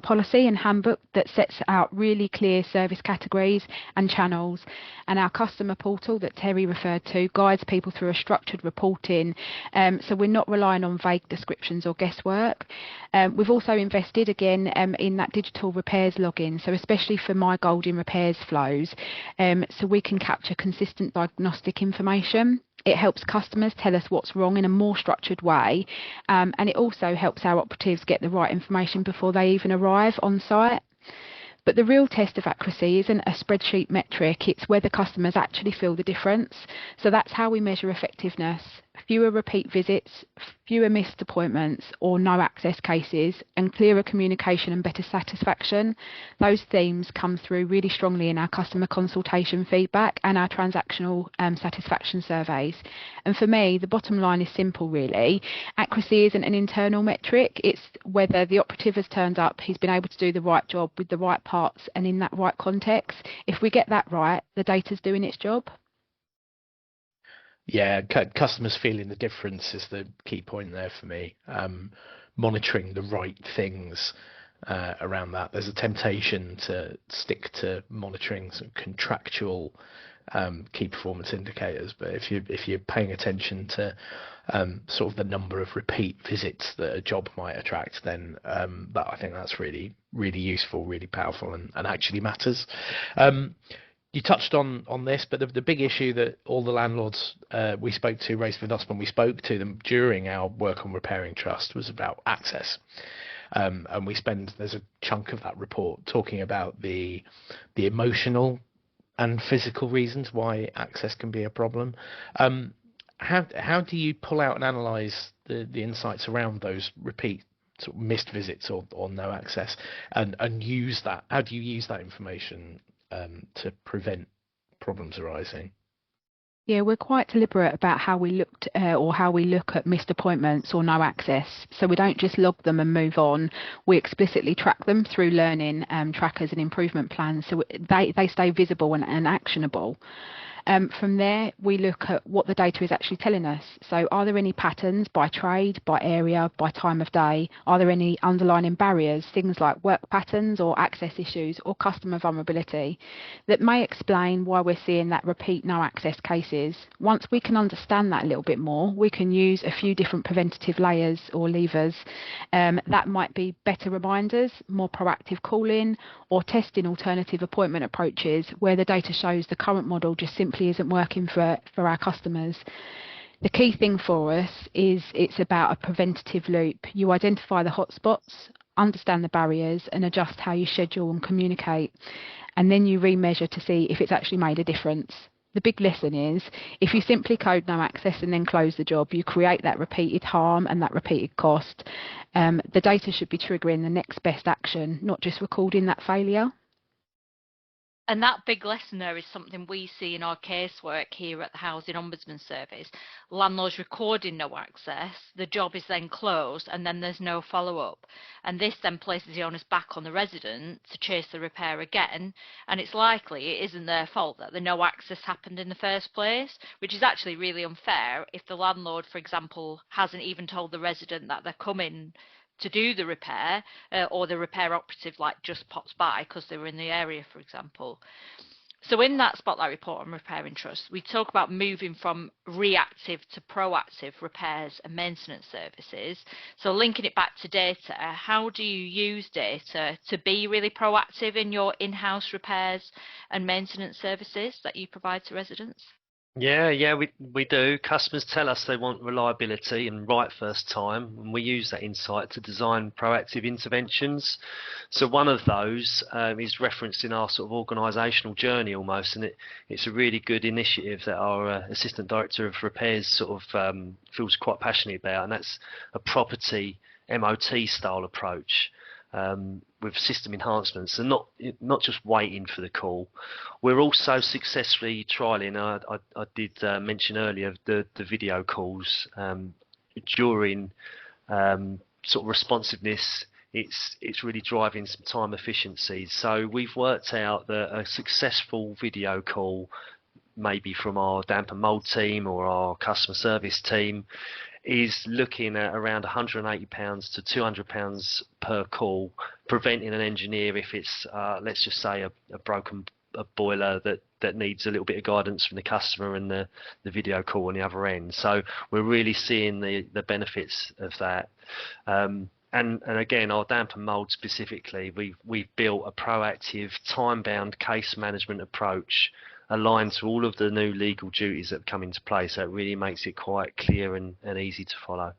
policy and handbook that sets out really clear service categories and channels, and our customer portal that Terry referred to guides people through a structured reporting. So we're not relying on vague descriptions or guesswork. We've also invested again in that digital repairs login, so especially for My Golding repairs flows, so we can capture consistent diagnostic information. It helps customers tell us what's wrong in a more structured way, and it also helps our operatives get the right information before they even arrive on site. But the real test of accuracy isn't a spreadsheet metric, it's whether customers actually feel the difference. So that's how we measure effectiveness. Fewer repeat visits, fewer missed appointments or no access cases, and clearer communication and better satisfaction. Those themes come through really strongly in our customer consultation feedback and our transactional satisfaction surveys. And for me, the bottom line is simple really. Accuracy isn't an internal metric, it's whether the operative has turned up, he's been able to do the right job with the right parts and in that right context. If we get that right, the data's doing its job. Yeah, customers feeling the difference is the key point there for me. Monitoring the right things around that. There's a temptation to stick to monitoring some contractual key performance indicators, but if you're paying attention to sort of the number of repeat visits that a job might attract, then I think that's really useful, really powerful, and actually matters. You touched on this, but the big issue that all the landlords we spoke to raised with us when we spoke to them during our work on repairing trust was about access. And there's a chunk of that report talking about the emotional and physical reasons why access can be a problem. How do you pull out and analyse the insights around those repeat sort of missed visits or no access, and use that? How do you use that information to prevent problems arising? Yeah, we're quite deliberate about how we look at missed appointments or no access. So we don't just log them and move on. We explicitly track them through learning trackers and improvement plans, so they stay visible and actionable. From there, we look at what the data is actually telling us. So are there any patterns by trade, by area, by time of day? Are there any underlying barriers, things like work patterns or access issues or customer vulnerability that may explain why we're seeing that repeat no access cases? Once we can understand that a little bit more, we can use a few different preventative layers or levers. That might be better reminders, more proactive calling, or testing alternative appointment approaches where the data shows the current model just simply isn't working for our customers. The key thing for us is it's about a preventative loop. You identify the hotspots, understand the barriers, and adjust how you schedule and communicate. And then you remeasure to see if it's actually made a difference. The big lesson is if you simply code no access and then close the job, you create that repeated harm and that repeated cost. The data should be triggering the next best action, not just recording that failure. And that big lesson there is something we see in our casework here at the Housing Ombudsman Service. Landlords recording no access, the job is then closed, and then there's no follow-up. And this then places the onus back on the resident to chase the repair again, and it's likely it isn't their fault that the no access happened in the first place, which is actually really unfair if the landlord, for example, hasn't even told the resident that they're coming to do the repair, or the repair operative just pops by because they were in the area, for example. So in that spotlight report on repairing trust, we talk about moving from reactive to proactive repairs and maintenance services. So linking it back to data, how do you use data to be really proactive in your in-house repairs and maintenance services that you provide to residents? Yeah, we do. Customers tell us they want reliability and right first time, and we use that insight to design proactive interventions. So one of those is referenced in our sort of organisational journey almost, and it's a really good initiative that our Assistant Director of Repairs sort of feels quite passionate about, and that's a property MOT style approach. With system enhancements and not just waiting for the call. We're also successfully trialling, I did mention earlier, the video calls during sort of responsiveness. It's really driving some time efficiencies. So we've worked out that a successful video call maybe from our damp and mould team or our customer service team, is looking at around £180 to £200 per call, preventing an engineer if it's, let's just say, a broken boiler that needs a little bit of guidance from the customer and the video call on the other end. So we're really seeing the benefits of that. And again, our damp and mould specifically, we've built a proactive, time-bound case management approach aligned to all of the new legal duties that come into play, so it really makes it quite clear and easy to follow.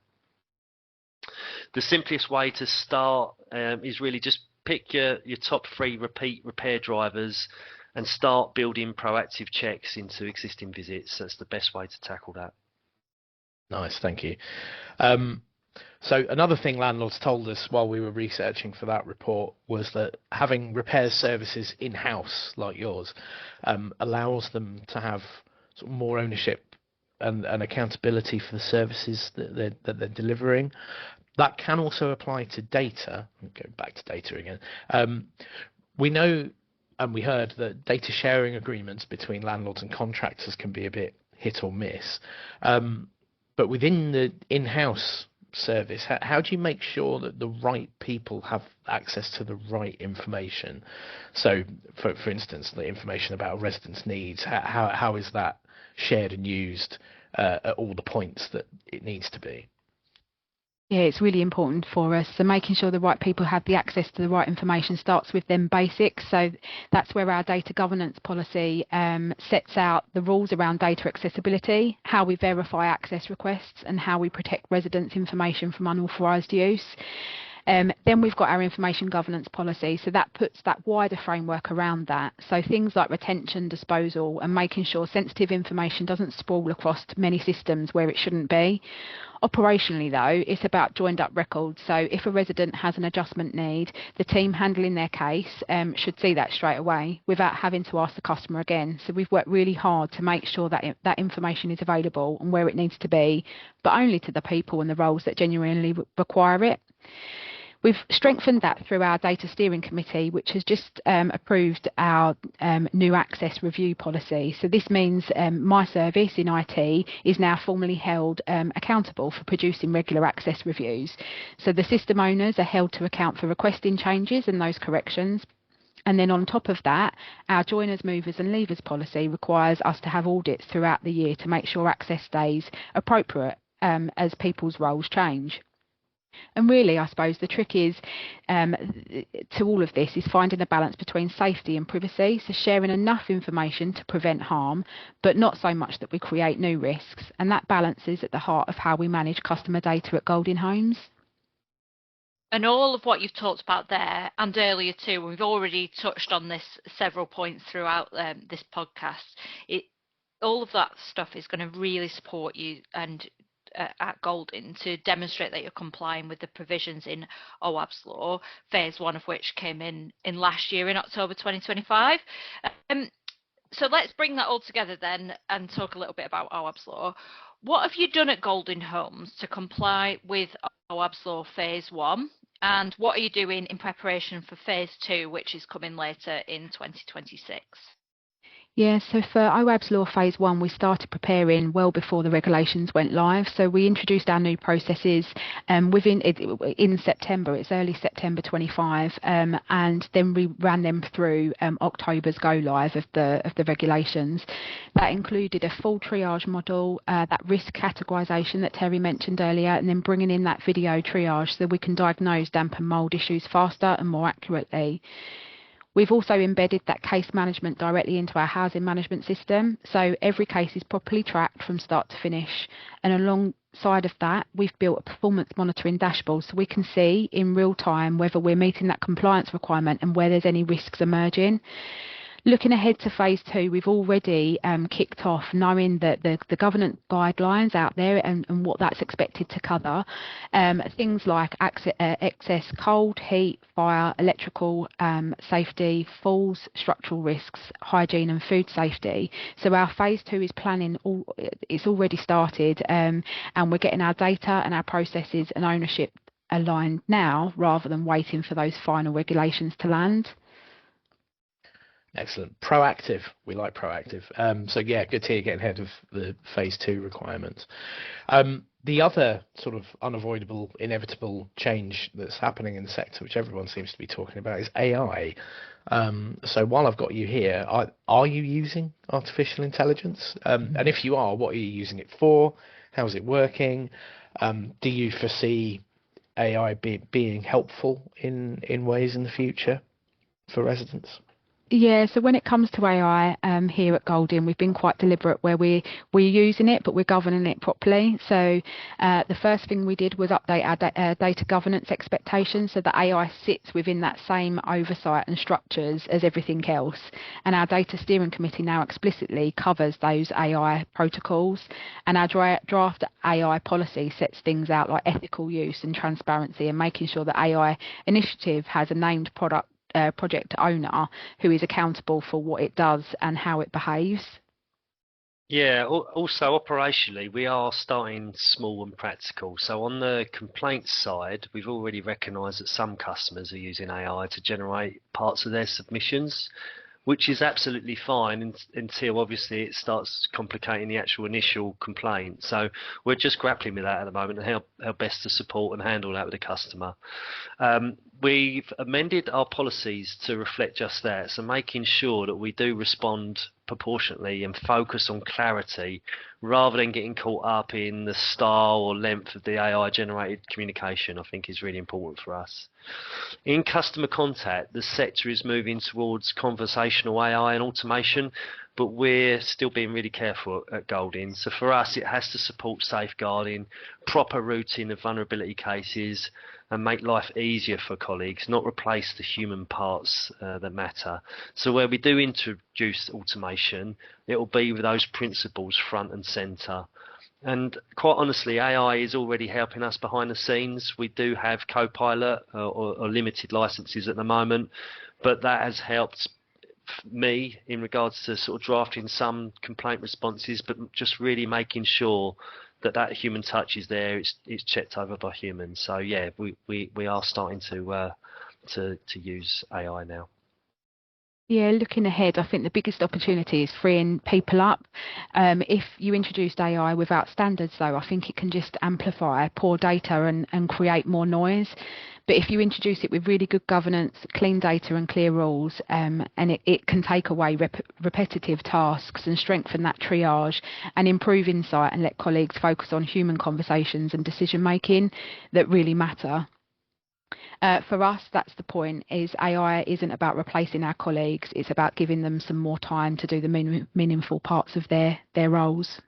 The simplest way to start is really just pick your top 3 repeat repair drivers and start building proactive checks into existing visits. That's the best way to tackle that. Nice, thank you. So another thing landlords told us while we were researching for that report was that having repairs services in-house like yours allows them to have sort of more ownership and accountability for the services that they're delivering. That can also apply to data. Go back to data again. We know and we heard that data sharing agreements between landlords and contractors can be a bit hit or miss. But within the in-house service, how do you make sure that the right people have access to the right information? So, for instance, the information about a resident's needs, how is that shared and used at all the points that it needs to be? Yeah, it's really important for us. So making sure the right people have the access to the right information starts with them basics. So that's where our data governance policy sets out the rules around data accessibility, how we verify access requests, and how we protect residents' information from unauthorised use. Then we've got our information governance policy, so that puts that wider framework around that. So things like retention, disposal, and making sure sensitive information doesn't sprawl across many systems where it shouldn't be. Operationally, though, it's about joined up records. So if a resident has an adjustment need, the team handling their case should see that straight away without having to ask the customer again. So we've worked really hard to make sure that that information is available and where it needs to be, but only to the people and the roles that genuinely require it. We've strengthened that through our data steering committee, which has just approved our new access review policy. So this means my service in IT is now formally held accountable for producing regular access reviews. So the system owners are held to account for requesting changes and those corrections. And then on top of that, our joiners, movers and leavers policy requires us to have audits throughout the year to make sure access stays appropriate as people's roles change. And really, I suppose the trick is to all of this is finding a balance between safety and privacy, so sharing enough information to prevent harm, but not so much that we create new risks. And that balance is at the heart of how we manage customer data at Golding Homes. And all of what you've talked about there and earlier too, we've already touched on this several points throughout this podcast, all of that stuff is going to really support you and at Golding to demonstrate that you're complying with the provisions in Awaab's law, phase 1 of which came in last year in October 2025. So let's bring that all together then and talk a little bit about Awaab's law. What have you done at Golding Homes to comply with Awaab's law phase 1? And what are you doing in preparation for phase 2, which is coming later in 2026? Yeah, so for Awaab's Law Phase 1, we started preparing well before the regulations went live. So we introduced our new processes in September, it's early September 25, and then we ran them through October's go live of the regulations. That included a full triage model, that risk categorisation that Terry mentioned earlier, and then bringing in that video triage so we can diagnose damp and mould issues faster and more accurately. We've also embedded that case management directly into our housing management system, so every case is properly tracked from start to finish. And alongside of that, we've built a performance monitoring dashboard so we can see in real time whether we're meeting that compliance requirement and where there's any risks emerging. Looking ahead to phase 2, we've already kicked off knowing that the governance guidelines out there and what that's expected to cover. Things like excess cold, heat, fire, electrical safety, falls, structural risks, hygiene and food safety. So our phase 2 is planning, it's already started, and we're getting our data and our processes and ownership aligned now rather than waiting for those final regulations to land. Excellent. Proactive. We like proactive. So yeah, good to hear you getting ahead of the phase 2 requirements. The other sort of unavoidable, inevitable change that's happening in the sector, which everyone seems to be talking about, is AI. So while I've got you here, are you using artificial intelligence? And if you are, what are you using it for? How is it working? Do you foresee AI being helpful in ways in the future for residents? Yeah, so when it comes to AI here at Golding, we've been quite deliberate where we're using it, but we're governing it properly. So the first thing we did was update our data governance expectations so that AI sits within that same oversight and structures as everything else. And our data steering committee now explicitly covers those AI protocols. And our draft AI policy sets things out like ethical use and transparency, and making sure that AI initiative has a named project owner who is accountable for what it does and how it behaves. Yeah, also operationally, we are starting small and practical. So on the complaints side, we've already recognised that some customers are using AI to generate parts of their submissions, which is absolutely fine until obviously it starts complicating the actual initial complaint. So we're just grappling with that at the moment and how best to support and handle that with the customer. We've amended our policies to reflect just that, so making sure that we do respond proportionately and focus on clarity rather than getting caught up in the style or length of the AI generated communication, I think is really important for us. In customer contact, the sector is moving towards conversational AI and automation, but we're still being really careful at Golding. So for us, it has to support safeguarding, proper routing of vulnerability cases, and make life easier for colleagues, not replace the human parts that matter. So where we do introduce automation, it will be with those principles front and centre. And quite honestly, AI is already helping us behind the scenes. We do have Copilot or limited licenses at the moment, but that has helped me in regards to sort of drafting some complaint responses, but just really making sure that human touch is there. It's checked over by humans. So yeah, we are starting to use AI now. Yeah, looking ahead, I think the biggest opportunity is freeing people up. If you introduced AI without standards, though, I think it can just amplify poor data and create more noise. But if you introduce it with really good governance, clean data and clear rules, and it can take away repetitive tasks and strengthen that triage and improve insight and let colleagues focus on human conversations and decision making that really matter. For us, that's the point, is AI isn't about replacing our colleagues, it's about giving them some more time to do the meaningful parts of their roles.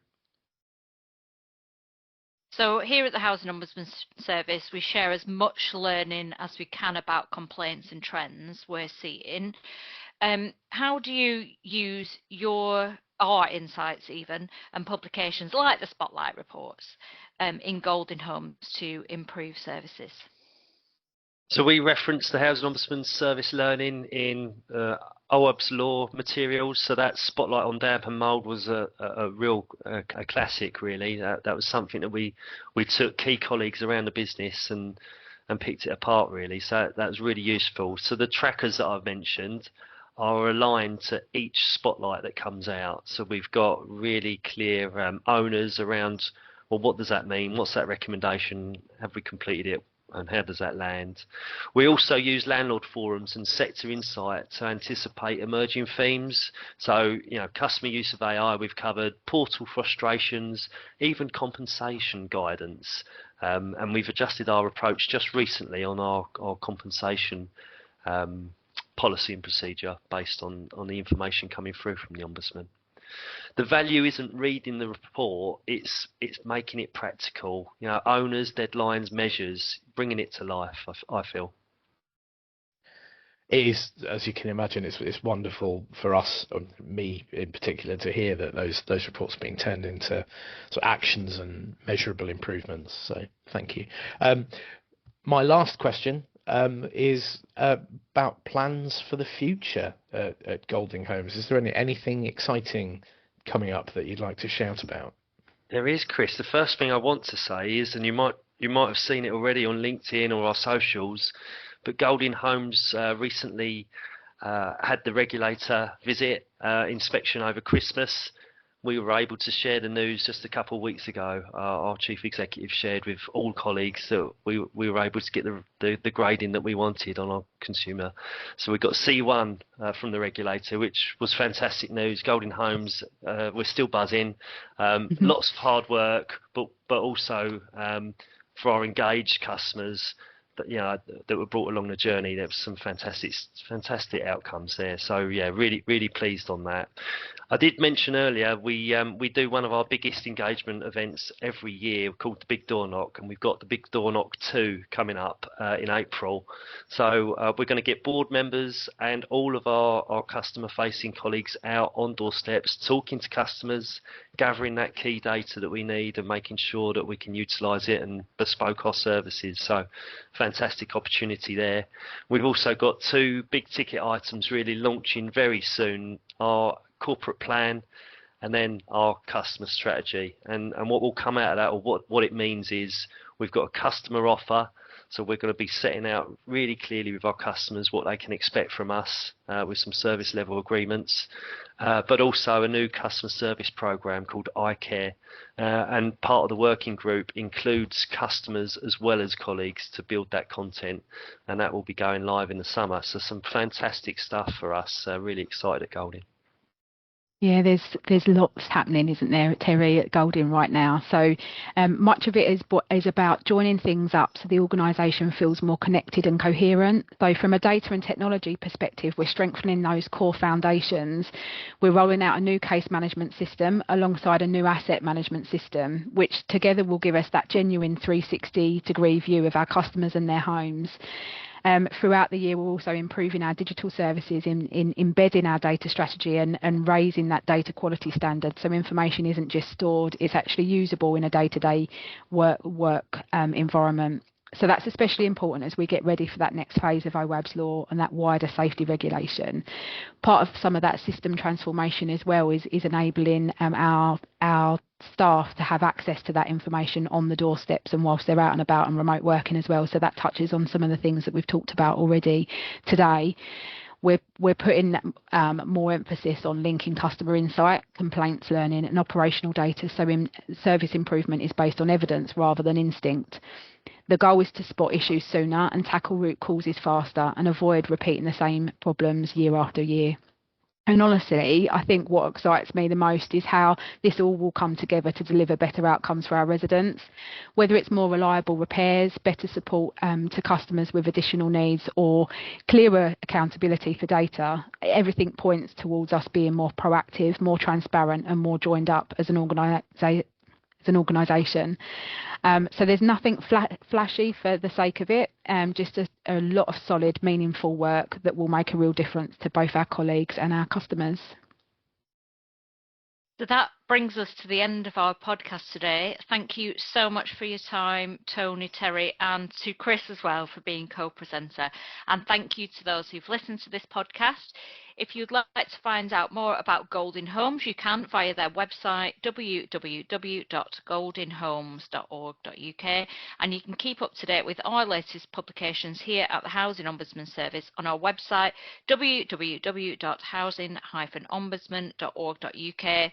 So here at the Housing Ombudsman Service, we share as much learning as we can about complaints and trends we're seeing. How do you use our insights even and publications like the Spotlight reports in Golding Homes to improve services? So we reference the Housing Ombudsman Service learning in Awaab's law materials. So that Spotlight on damp and mould was a real classic, really. That was something that we took key colleagues around the business and picked it apart, really. So that was really useful. So the trackers that I've mentioned are aligned to each Spotlight that comes out. So we've got really clear owners around, well, what does that mean? What's that recommendation? Have we completed it? And how does that land? We also use landlord forums and sector insight to anticipate emerging themes. So, customer use of AI, we've covered portal frustrations, even compensation guidance. And we've adjusted our approach just recently on our compensation policy and procedure based on the information coming through from the Ombudsman. The value isn't reading the report, it's making it practical. Owners, deadlines, measures, bringing it to life, I feel. It is, as you can imagine, it's wonderful for us, or me in particular, to hear that those reports are being turned into sort of actions and measurable improvements. So thank you. My last question is about plans for the future at Golding Homes. Is there anything exciting coming up that you'd like to shout about? There is, Chris. The first thing I want to say is, and you might have seen it already on LinkedIn or our socials, but Golding Homes recently had the regulator visit, inspection over Christmas. We were able to share the news just a couple of weeks ago. Our chief executive shared with all colleagues that we were able to get the grading that we wanted on our consumer. So we got C1 from the regulator, which was fantastic news. Golden Homes, we're still buzzing. Lots of hard work, but also for our engaged customers that were brought along the journey. There was some fantastic outcomes there. So yeah, really pleased on that. I did mention earlier we do one of our biggest engagement events every year called the Big Door Knock, and we've got the Big Door Knock 2 coming up in April. So we're going to get board members and all of our customer facing colleagues out on doorsteps, talking to customers, gathering that key data that we need and making sure that we can utilise it and bespoke our services. So fantastic opportunity there. We've also got 2 big ticket items really launching very soon: our corporate plan and then our customer strategy. And what will come out of that, or what it means, is we've got a customer offer. So we're going to be setting out really clearly with our customers what they can expect from us, with some service level agreements, but also a new customer service program called iCare. And part of the working group includes customers as well as colleagues to build that content, and that will be going live in the summer. So some fantastic stuff for us. Really excited at Golding. Yeah, there's lots happening, isn't there, Terry, at Golding right now? So much of it is about joining things up so the organisation feels more connected and coherent. So from a data and technology perspective, we're strengthening those core foundations. We're rolling out a new case management system alongside a new asset management system, which together will give us that genuine 360-degree view of our customers and their homes. Throughout the year, we're also improving our digital services in embedding our data strategy and raising that data quality standard. So information isn't just stored, it's actually usable in a day-to-day work environment. So that's especially important as we get ready for that next phase of Awaab's law and that wider safety regulation. Part of some of that system transformation as well is enabling our staff to have access to that information on the doorsteps and whilst they're out and about and remote working as well. So that touches on some of the things that we've talked about already today. We're putting more emphasis on linking customer insight, complaints learning and operational data, so service improvement is based on evidence rather than instinct. The goal is to spot issues sooner and tackle root causes faster and avoid repeating the same problems year after year. And honestly, I think what excites me the most is how this all will come together to deliver better outcomes for our residents, whether it's more reliable repairs, better support to customers with additional needs, or clearer accountability for data. Everything points towards us being more proactive, more transparent and more joined up as an organisation. So there's nothing flashy for the sake of it, just a lot of solid, meaningful work that will make a real difference to both our colleagues and our customers. So that brings us to the end of our podcast today. Thank you so much for your time, Tony, Terry, and to Chris as well for being co-presenter. And thank you to those who've listened to this podcast. If you'd like to find out more about Golding Homes, you can via their website, www.goldinghomes.org.uk, and you can keep up to date with our latest publications here at the Housing Ombudsman Service on our website, www.housing-ombudsman.org.uk.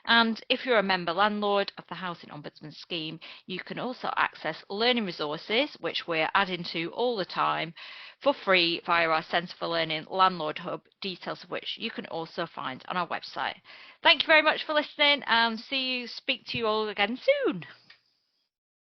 And if you're a member landlord of the Housing Ombudsman Scheme, you can also access learning resources, which we're adding to all the time, for free via our Centre for Learning Landlord Hub, details of which you can also find on our website. Thank you very much for listening, and speak to you all again soon.